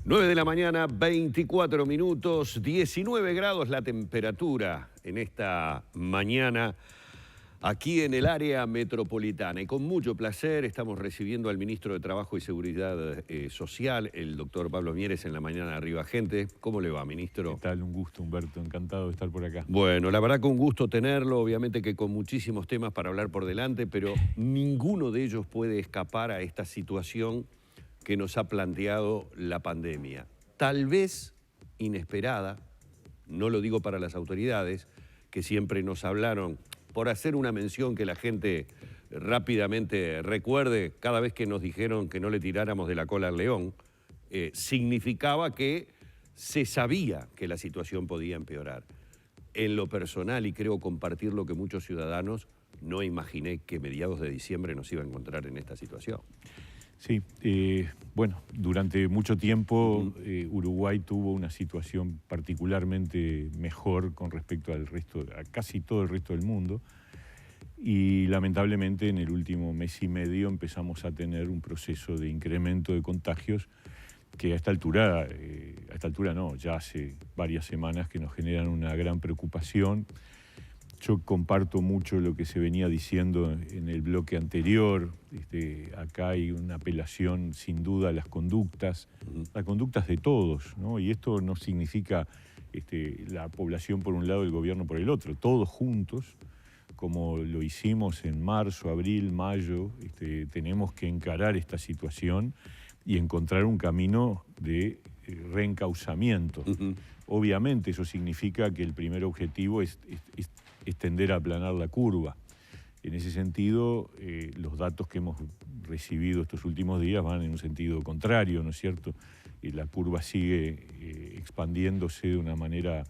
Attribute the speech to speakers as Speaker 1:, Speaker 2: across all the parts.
Speaker 1: 9 de la mañana, 24 minutos, 19 grados la temperatura en esta mañana aquí en el área metropolitana. Y con mucho placer estamos recibiendo al ministro de Trabajo y Seguridad Social, el doctor Pablo Mieres, en la mañana de Arriba Gente. ¿Cómo le va, ministro?
Speaker 2: ¿Qué tal? Un gusto, Humberto. Encantado de estar por acá.
Speaker 1: Bueno, la verdad que un gusto tenerlo, obviamente que con muchísimos temas para hablar por delante, pero ninguno de ellos puede escapar a esta situación que nos ha planteado la pandemia. Tal vez inesperada, no lo digo para las autoridades, que siempre nos hablaron, por hacer una mención que la gente rápidamente recuerde, cada vez que nos dijeron que no le tiráramos de la cola al león, significaba que se sabía que la situación podía empeorar. En lo personal, y creo compartir lo que muchos ciudadanos, no imaginé que mediados de diciembre nos iba a encontrar en esta situación.
Speaker 2: Sí, bueno, durante mucho tiempo Uruguay tuvo una situación particularmente mejor con respecto al resto, a casi todo el resto del mundo, y lamentablemente en el último mes y medio empezamos a tener un proceso de incremento de contagios que a esta altura no, ya hace varias semanas que nos generan una gran preocupación. Yo comparto mucho lo que se venía diciendo en el bloque anterior. Acá hay una apelación sin duda a las conductas de todos, ¿no? Y esto no significa la población por un lado y el gobierno por el otro. Todos juntos, como lo hicimos en marzo, abril, mayo, tenemos que encarar esta situación y encontrar un camino de reencauzamiento. Obviamente eso significa que el primer objetivo es tender a aplanar la curva. En ese sentido, los datos que hemos recibido estos últimos días van en un sentido contrario, ¿no es cierto? La curva sigue expandiéndose de una manera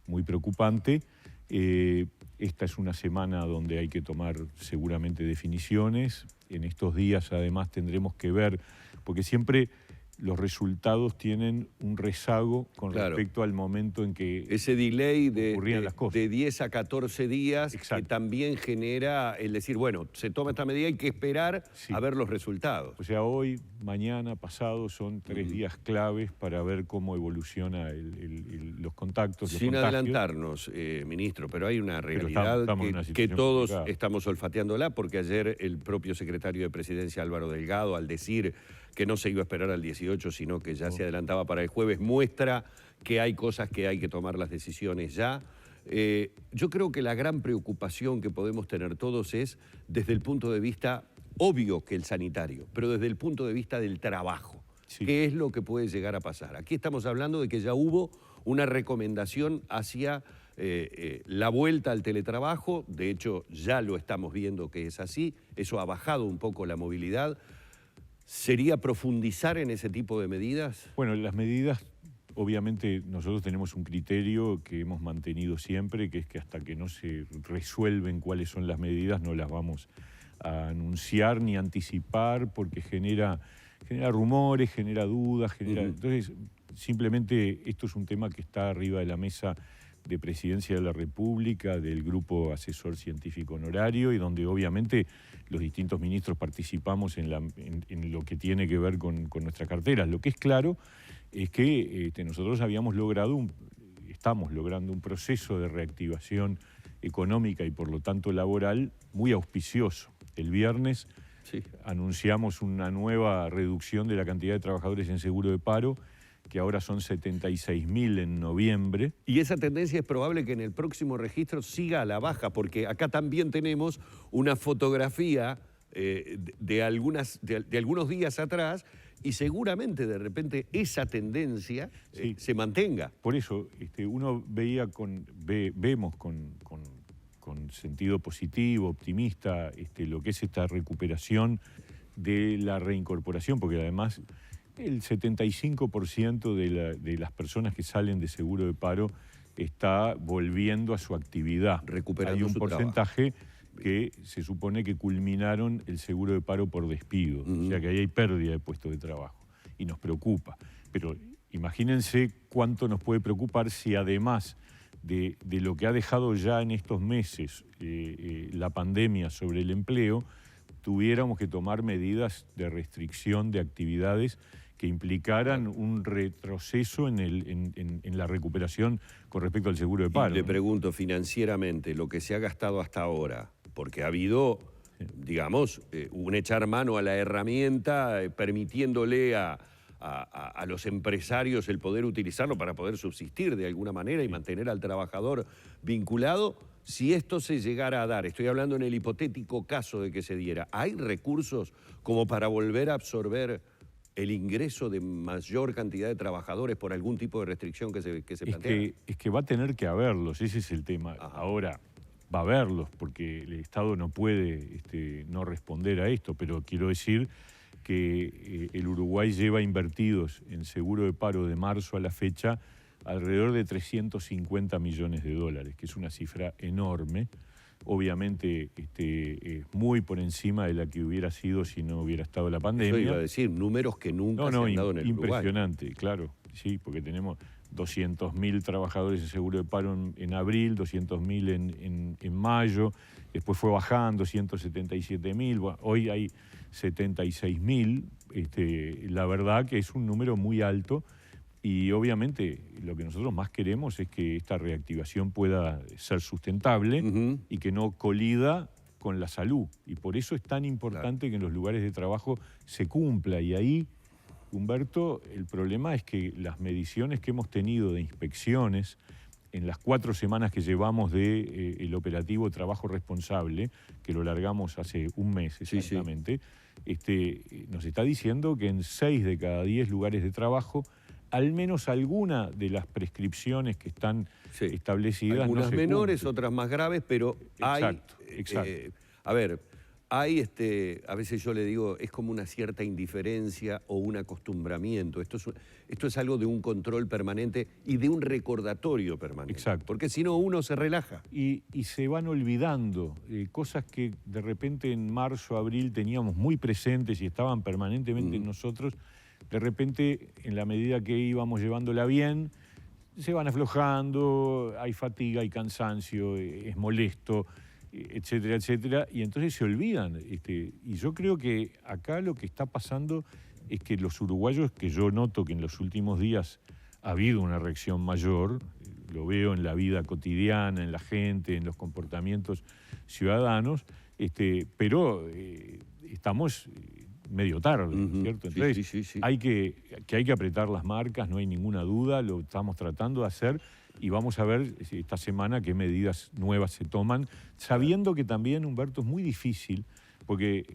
Speaker 2: muy preocupante. Esta es una semana donde hay que tomar seguramente definiciones. En estos días además tendremos que ver, porque siempre los resultados tienen un rezago con respecto al momento en que
Speaker 1: ese delay
Speaker 2: ocurrían las cosas.
Speaker 1: de 10 a 14 días.
Speaker 2: Exacto.
Speaker 1: Que también genera el decir, bueno, se toma esta medida, hay que esperar a ver los resultados.
Speaker 2: O sea, hoy, mañana, pasado son 3 días claves para ver cómo evoluciona los contactos, los
Speaker 1: Sin
Speaker 2: contagios.
Speaker 1: Adelantarnos, ministro, pero hay una realidad
Speaker 2: estamos en una
Speaker 1: que
Speaker 2: situación
Speaker 1: todos
Speaker 2: complicada.
Speaker 1: estamos olfateándola, porque ayer el propio secretario de Presidencia, Álvaro Delgado, al decir que no se iba a esperar al 18, sino que ya se adelantaba para el jueves, muestra que hay cosas que hay que tomar las decisiones ya. Yo creo que la gran preocupación que podemos tener todos es desde el punto de vista, obvio que el sanitario, pero desde el punto de vista del trabajo. Sí. ¿Qué es lo que puede llegar a pasar? Aquí estamos hablando de que ya hubo una recomendación hacia la vuelta al teletrabajo. De hecho, ya lo estamos viendo que es así. Eso ha bajado un poco la movilidad. ¿Sería profundizar en ese tipo de medidas?
Speaker 2: Bueno, las medidas, obviamente nosotros tenemos un criterio que hemos mantenido siempre, que es que hasta que no se resuelven cuáles son las medidas no las vamos a anunciar ni anticipar, porque genera rumores, genera dudas, Entonces, simplemente esto es un tema que está arriba de la mesa de Presidencia de la República, del Grupo Asesor Científico Honorario, y donde obviamente los distintos ministros participamos en lo que tiene que ver con nuestras carteras. Lo que es claro es que nosotros estamos logrando un proceso de reactivación económica y por lo tanto laboral muy auspicioso. El viernes anunciamos una nueva reducción de la cantidad de trabajadores en seguro de paro, que ahora son 76.000 en noviembre.
Speaker 1: Y esa tendencia es probable que en el próximo registro siga a la baja, porque acá también tenemos una fotografía de algunos días atrás, y seguramente de repente esa tendencia se mantenga.
Speaker 2: Por eso uno vemos con sentido positivo, optimista, lo que es esta recuperación de la reincorporación, porque además el 75% de las personas que salen de seguro de paro está volviendo a su actividad.
Speaker 1: Recuperando
Speaker 2: Hay un
Speaker 1: su
Speaker 2: porcentaje que se supone que culminaron el seguro de paro por despido. O sea que ahí hay pérdida de puestos de trabajo y nos preocupa. Pero imagínense cuánto nos puede preocupar si además de lo que ha dejado ya en estos meses la pandemia sobre el empleo, tuviéramos que tomar medidas de restricción de actividades que implicaran un retroceso en la recuperación con respecto al seguro de paro.
Speaker 1: Y le pregunto, financieramente, lo que se ha gastado hasta ahora, porque ha habido, digamos, un echar mano a la herramienta, permitiéndole a los empresarios el poder utilizarlo para poder subsistir de alguna manera y mantener al trabajador vinculado. Si esto se llegara a dar, estoy hablando en el hipotético caso de que se diera, ¿hay recursos como para volver a absorber el ingreso de mayor cantidad de trabajadores por algún tipo de restricción que se plantea?
Speaker 2: Es que va a tener que haberlos, ese es el tema.
Speaker 1: Ajá.
Speaker 2: Ahora, va a haberlos, porque el Estado no puede no responder a esto, pero quiero decir que el Uruguay lleva invertidos en seguro de paro de marzo a la fecha alrededor de 350 millones de dólares, que es una cifra enorme. Obviamente muy por encima de la que hubiera sido si no hubiera estado la pandemia.
Speaker 1: Eso iba a decir, números que nunca se han dado en el Uruguay.
Speaker 2: Impresionante, claro, sí, porque tenemos 200.000 trabajadores de seguro de paro en abril, 200.000 en mayo, después fue bajando, 177.000, bueno, hoy hay 76.000, la verdad que es un número muy alto. Y obviamente lo que nosotros más queremos es que esta reactivación pueda ser sustentable y que no colida con la salud. Y por eso es tan importante que en los lugares de trabajo se cumpla. Y ahí, Humberto, el problema es que las mediciones que hemos tenido de inspecciones en las 4 semanas que llevamos del operativo Trabajo Responsable, que lo largamos hace un mes exactamente, nos está diciendo que en 6 de cada 10 lugares de trabajo al menos alguna de las prescripciones que están establecidas
Speaker 1: algunas
Speaker 2: no se
Speaker 1: menores,
Speaker 2: cumple.
Speaker 1: otras más graves, pero
Speaker 2: Exacto.
Speaker 1: a ver, hay a veces yo le digo, es como una cierta indiferencia o un acostumbramiento. Esto es algo de un control permanente y de un recordatorio permanente.
Speaker 2: Exacto.
Speaker 1: Porque si no, uno se relaja.
Speaker 2: Y se van olvidando cosas que de repente en marzo, abril teníamos muy presentes y estaban permanentemente en nosotros. De repente, en la medida que íbamos llevándola bien, se van aflojando, hay fatiga, hay cansancio, es molesto, etcétera, etcétera, y entonces se olvidan. Y yo creo que acá lo que está pasando es que los uruguayos, que yo noto que en los últimos días ha habido una reacción mayor, lo veo en la vida cotidiana, en la gente, en los comportamientos ciudadanos, pero estamos medio tarde, ¿no es cierto? Entonces
Speaker 1: sí.
Speaker 2: hay que apretar las marcas, no hay ninguna duda, lo estamos tratando de hacer y vamos a ver esta semana qué medidas nuevas se toman, sabiendo que también, Humberto, es muy difícil, porque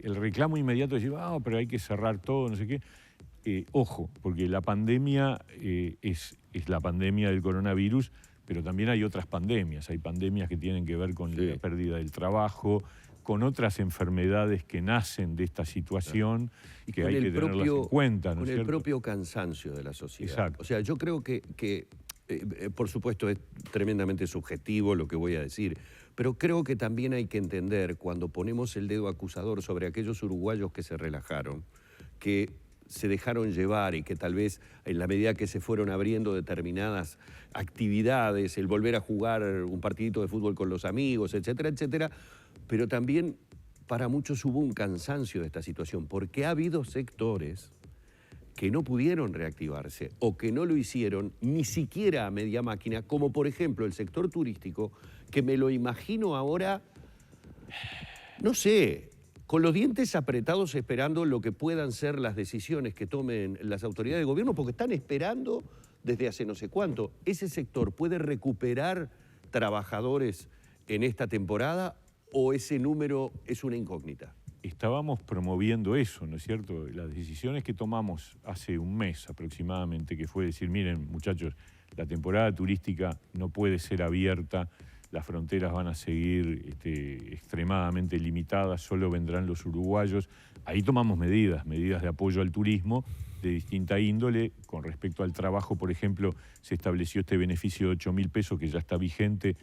Speaker 2: el reclamo inmediato es decir, pero hay que cerrar todo, no sé qué. Ojo, porque la pandemia es la pandemia del coronavirus, pero también hay otras pandemias. Hay pandemias que tienen que ver con la pérdida del trabajo, con otras enfermedades que nacen de esta situación y que hay que tenerlas en cuenta, ¿no es cierto?
Speaker 1: Con el propio cansancio de la sociedad.
Speaker 2: Exacto.
Speaker 1: O sea, yo creo que por supuesto, es tremendamente subjetivo lo que voy a decir, pero creo que también hay que entender cuando ponemos el dedo acusador sobre aquellos uruguayos que se relajaron, que se dejaron llevar y que tal vez en la medida que se fueron abriendo determinadas actividades, el volver a jugar un partidito de fútbol con los amigos, etcétera, etcétera, pero también para muchos hubo un cansancio de esta situación, porque ha habido sectores que no pudieron reactivarse o que no lo hicieron ni siquiera a media máquina, como por ejemplo el sector turístico, que me lo imagino ahora, no sé, con los dientes apretados esperando lo que puedan ser las decisiones que tomen las autoridades de gobierno, porque están esperando desde hace no sé cuánto. ¿Ese sector puede recuperar trabajadores en esta temporada o ese número es una incógnita?
Speaker 2: Estábamos promoviendo eso, ¿no es cierto? Las decisiones que tomamos hace un mes aproximadamente, que fue decir, miren, muchachos, la temporada turística no puede ser abierta, las fronteras van a seguir extremadamente limitadas, solo vendrán los uruguayos. Ahí tomamos medidas de apoyo al turismo de distinta índole. Con respecto al trabajo, por ejemplo, se estableció este beneficio de 8.000 pesos que ya está vigente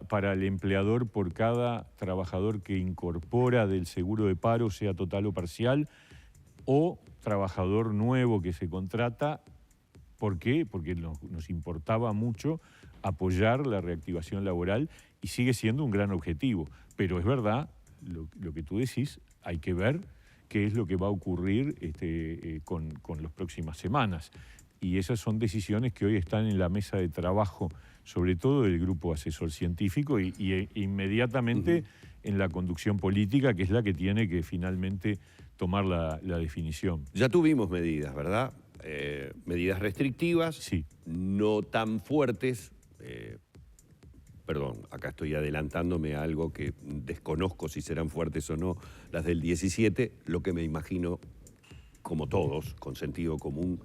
Speaker 2: para el empleador por cada trabajador que incorpora del seguro de paro, sea total o parcial, o trabajador nuevo que se contrata. ¿Por qué? Porque nos importaba mucho apoyar la reactivación laboral y sigue siendo un gran objetivo. Pero es verdad, lo que tú decís, hay que ver qué es lo que va a ocurrir con las próximas semanas. Y esas son decisiones que hoy están en la mesa de trabajo, sobre todo del grupo asesor científico y inmediatamente en la conducción política, que es la que tiene que finalmente tomar la definición.
Speaker 1: Ya tuvimos medidas, ¿verdad? Medidas restrictivas,
Speaker 2: Sí.
Speaker 1: no tan fuertes. Perdón, acá estoy adelantándome a algo que desconozco si serán fuertes o no, las del 17, lo que me imagino, como todos, con sentido común,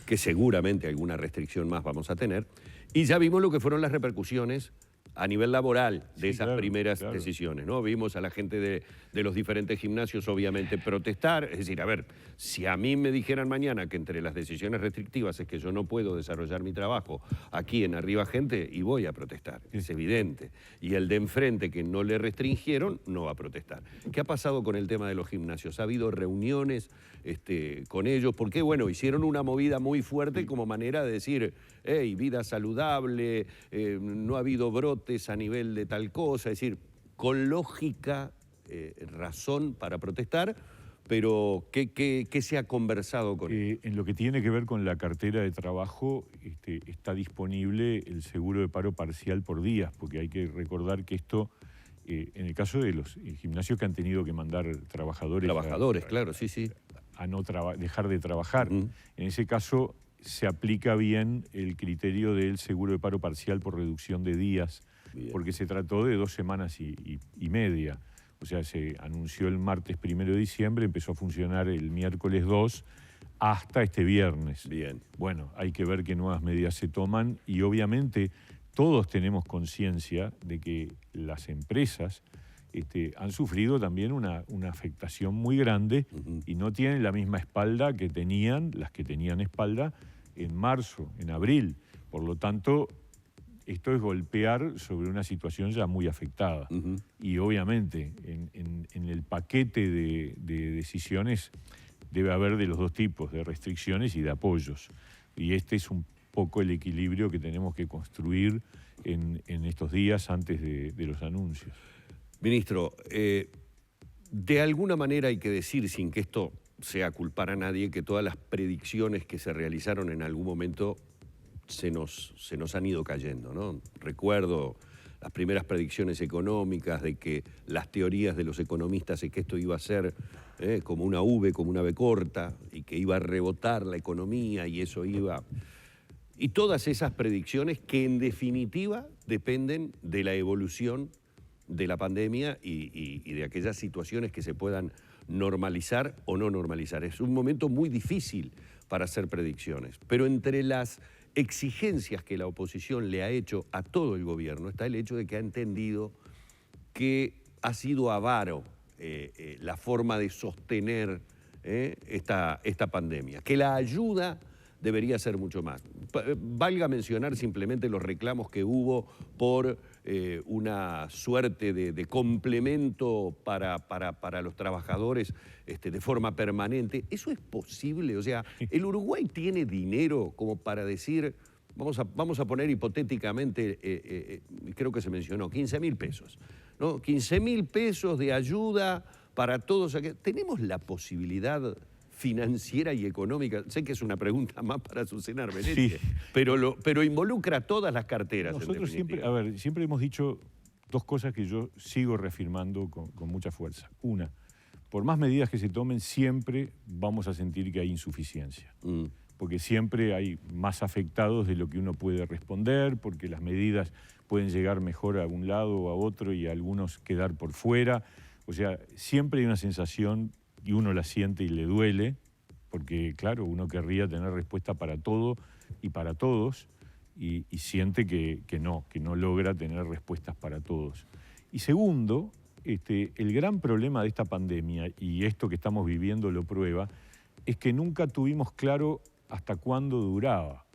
Speaker 1: que seguramente alguna restricción más vamos a tener. Y ya vimos lo que fueron las repercusiones a nivel laboral de esas primeras decisiones, ¿no? Vimos a la gente de los diferentes gimnasios obviamente protestar, es decir, a ver, si a mí me dijeran mañana que entre las decisiones restrictivas es que yo no puedo desarrollar mi trabajo aquí en Arriba Gente, y voy a protestar, es evidente. Y el de enfrente que no le restringieron no va a protestar. ¿Qué ha pasado con el tema de los gimnasios? ¿Ha habido reuniones con ellos? Porque, bueno, hicieron una movida muy fuerte como manera de decir, hey, vida saludable, no ha habido brotes a nivel de tal cosa, es decir, con lógica, razón para protestar, pero ¿qué se ha conversado con ellos?
Speaker 2: En lo que tiene que ver con la cartera de trabajo, está disponible el seguro de paro parcial por días, porque hay que recordar que esto, en el caso de los gimnasios que han tenido que mandar trabajadores...
Speaker 1: Claro, sí.
Speaker 2: A no dejar de trabajar. En ese caso se aplica bien el criterio del seguro de paro parcial por reducción de días, porque se trató de 2 semanas y media. O sea, se anunció el martes 1 de diciembre, empezó a funcionar el miércoles 2 hasta este viernes.
Speaker 1: Bien.
Speaker 2: Bueno, hay que ver qué nuevas medidas se toman y obviamente todos tenemos conciencia de que las empresas han sufrido también una afectación muy grande y no tienen la misma espalda que tenían, las que tenían espalda en marzo, en abril. Por lo tanto, esto es golpear sobre una situación ya muy afectada. Y obviamente en el paquete de decisiones debe haber de los dos tipos, de restricciones y de apoyos. Y este es un poco el equilibrio que tenemos que construir en estos días antes de los anuncios.
Speaker 1: Ministro, de alguna manera hay que decir, sin que esto sea culpar a nadie, que todas las predicciones que se realizaron en algún momento se nos han ido cayendo, ¿no? Recuerdo las primeras predicciones económicas de que las teorías de los economistas es que esto iba a ser como una V, como una B corta, y que iba a rebotar la economía y eso iba... Y todas esas predicciones que en definitiva dependen de la evolución de la pandemia y de aquellas situaciones que se puedan normalizar o no normalizar. Es un momento muy difícil para hacer predicciones, pero entre las exigencias que la oposición le ha hecho a todo el gobierno está el hecho de que ha entendido que ha sido avaro la forma de sostener esta pandemia, que la ayuda debería ser mucho más. Valga mencionar simplemente los reclamos que hubo por una suerte de complemento para los trabajadores de forma permanente. ¿Eso es posible? O sea, ¿el Uruguay tiene dinero como para decir, vamos a poner hipotéticamente, creo que se mencionó, 15.000 pesos, ¿no? 15.000 pesos de ayuda para todos aquellos. ¿Tenemos la posibilidad financiera y económica? Sé que es una pregunta más para Azucena Arbeleche, sí, pero involucra todas las carteras.
Speaker 2: Nosotros siempre hemos dicho dos cosas que yo sigo reafirmando con mucha fuerza. Una, por más medidas que se tomen, siempre vamos a sentir que hay insuficiencia. Porque siempre hay más afectados de lo que uno puede responder, porque las medidas pueden llegar mejor a un lado o a otro y a algunos quedar por fuera. O sea, siempre hay una sensación y uno la siente y le duele, porque claro, uno querría tener respuesta para todo y para todos, y siente que no logra tener respuestas para todos. Y segundo, el gran problema de esta pandemia, y esto que estamos viviendo lo prueba, es que nunca tuvimos claro hasta cuándo duraba.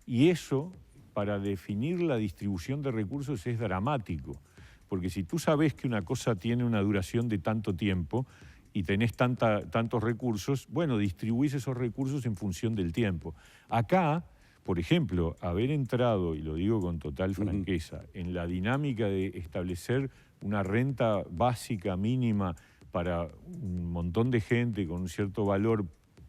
Speaker 2: Y eso, para definir la distribución de recursos, es dramático, porque si tú sabes que una cosa tiene una duración de tanto tiempo, y tenés tantos recursos, bueno, distribuís esos recursos en función del tiempo. Acá, por ejemplo, haber entrado, y lo digo con total franqueza, en la dinámica de establecer una renta básica mínima para un montón de gente con un cierto valor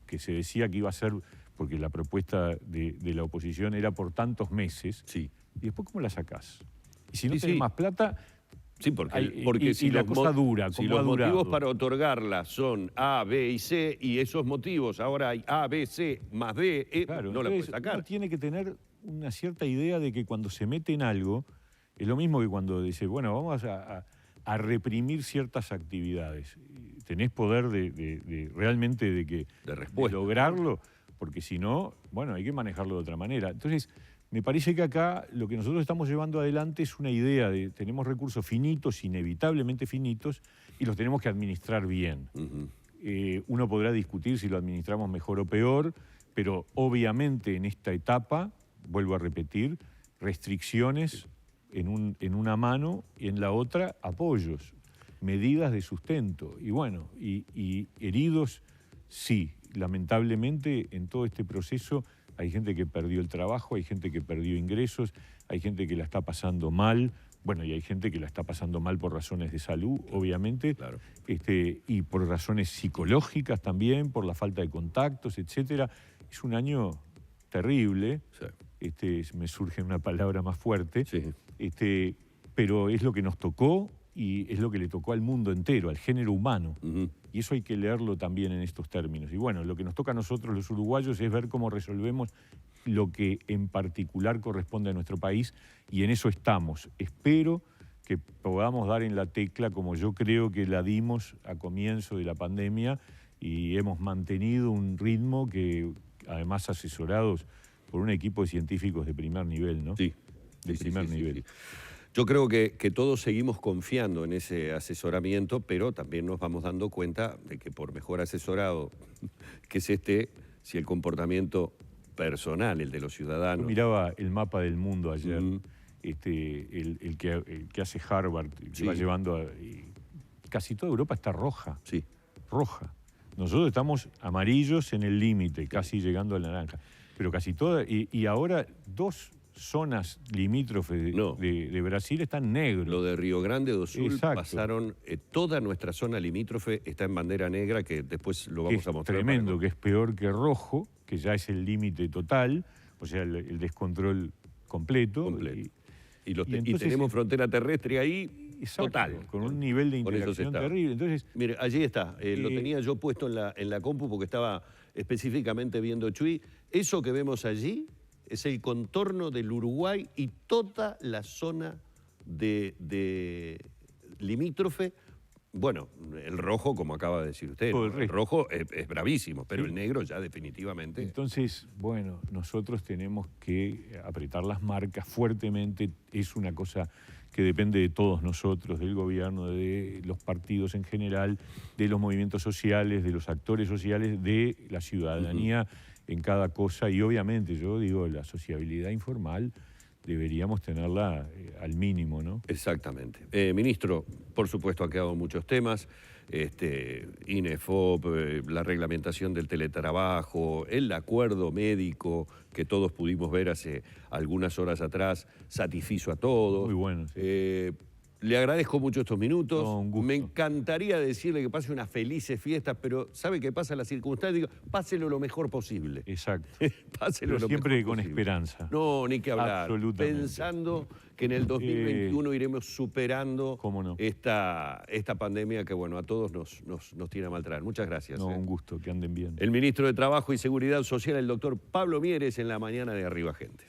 Speaker 2: que se decía que iba a ser, porque la propuesta de la oposición era por tantos meses,
Speaker 1: Sí.
Speaker 2: ¿y después cómo la sacás? Y si no
Speaker 1: Sí,
Speaker 2: tenés
Speaker 1: sí.
Speaker 2: más plata...
Speaker 1: Sí, porque
Speaker 2: y
Speaker 1: si
Speaker 2: la
Speaker 1: los
Speaker 2: cosa dura,
Speaker 1: si
Speaker 2: como
Speaker 1: los
Speaker 2: ha durado.
Speaker 1: motivos para otorgarla son A, B y C, y esos motivos ahora hay A, B, C más D,
Speaker 2: Claro,
Speaker 1: no la puedes
Speaker 2: entonces
Speaker 1: sacar.
Speaker 2: uno tiene que tener una cierta idea de que cuando se mete en algo, es lo mismo que cuando dice, bueno, vamos a reprimir ciertas actividades. Tenés poder realmente de
Speaker 1: respuesta,
Speaker 2: lograrlo, porque si no, bueno, hay que manejarlo de otra manera. Entonces, me parece que acá lo que nosotros estamos llevando adelante es una idea de tenemos recursos finitos, inevitablemente finitos, y los tenemos que administrar bien. Uno podrá discutir si lo administramos mejor o peor, pero obviamente en esta etapa, vuelvo a repetir, restricciones en una mano y en la otra apoyos, medidas de sustento. Y bueno, y heridos, sí, lamentablemente en todo este proceso hay gente que perdió el trabajo, hay gente que perdió ingresos, hay gente que la está pasando mal, bueno, y hay gente que la está pasando mal por razones de salud, obviamente,
Speaker 1: Claro.
Speaker 2: Y por razones psicológicas también, por la falta de contactos, etcétera. Es un año terrible,
Speaker 1: Sí.
Speaker 2: Me surge una palabra más fuerte,
Speaker 1: Sí.
Speaker 2: pero es lo que nos tocó y es lo que le tocó al mundo entero, al género humano. Y eso hay que leerlo también en estos términos. Y bueno, lo que nos toca a nosotros los uruguayos es ver cómo resolvemos lo que en particular corresponde a nuestro país, y en eso estamos. Espero que podamos dar en la tecla como yo creo que la dimos a comienzo de la pandemia, y hemos mantenido un ritmo que, además asesorados por un equipo de científicos de primer nivel, ¿no?
Speaker 1: Sí.
Speaker 2: De primer nivel.
Speaker 1: Sí. Yo creo que todos seguimos confiando en ese asesoramiento, pero también nos vamos dando cuenta de que por mejor asesorado que se esté, si el comportamiento personal, el de los ciudadanos...
Speaker 2: Yo miraba el mapa del mundo ayer, el que hace Harvard, que va llevando casi toda Europa está roja.
Speaker 1: Sí.
Speaker 2: Roja. Nosotros estamos amarillos en el límite, casi llegando al naranja. Pero casi toda... Y ahora dos zonas limítrofes de Brasil están negros.
Speaker 1: Lo de Río Grande do Sul pasaron, toda nuestra zona limítrofe está en bandera negra, que después lo vamos a mostrar.
Speaker 2: Tremendo, que es peor que rojo, que ya es el límite total, o sea, el descontrol completo.
Speaker 1: Y tenemos frontera terrestre ahí, total.
Speaker 2: Con un nivel de interacción terrible. Entonces,
Speaker 1: mire, allí está, lo tenía yo puesto en la compu porque estaba específicamente viendo Chuy. Eso que vemos allí es el contorno del Uruguay y toda la zona de limítrofe. Bueno, el rojo, como acaba de decir usted, el rojo es bravísimo, pero el negro ya definitivamente...
Speaker 2: Entonces, bueno, nosotros tenemos que apretar las marcas fuertemente. Es una cosa que depende de todos nosotros, del gobierno, de los partidos en general, de los movimientos sociales, de los actores sociales, de la ciudadanía en cada cosa. Y obviamente, yo digo, la sociabilidad informal deberíamos tenerla al mínimo, ¿no?
Speaker 1: Exactamente. Ministro, por supuesto han quedado muchos temas, INEFOP, la reglamentación del teletrabajo, el acuerdo médico que todos pudimos ver hace algunas horas atrás, satisfizo a todos.
Speaker 2: Muy bueno. Sí.
Speaker 1: Le agradezco mucho estos minutos.
Speaker 2: No, un gusto.
Speaker 1: Me encantaría decirle que pase unas felices fiestas, pero ¿sabe qué pasa en las circunstancias? Páselo lo mejor posible.
Speaker 2: Exacto.
Speaker 1: Páselo
Speaker 2: pero
Speaker 1: lo
Speaker 2: siempre
Speaker 1: mejor
Speaker 2: con
Speaker 1: posible.
Speaker 2: esperanza.
Speaker 1: No, ni que hablar.
Speaker 2: Absolutamente.
Speaker 1: Pensando que en el 2021 iremos superando esta pandemia que, bueno, a todos nos tiene a mal traer. Muchas gracias.
Speaker 2: No, un gusto, que anden bien.
Speaker 1: El ministro de Trabajo y Seguridad Social, el doctor Pablo Mieres, en la mañana de Arriba Gente.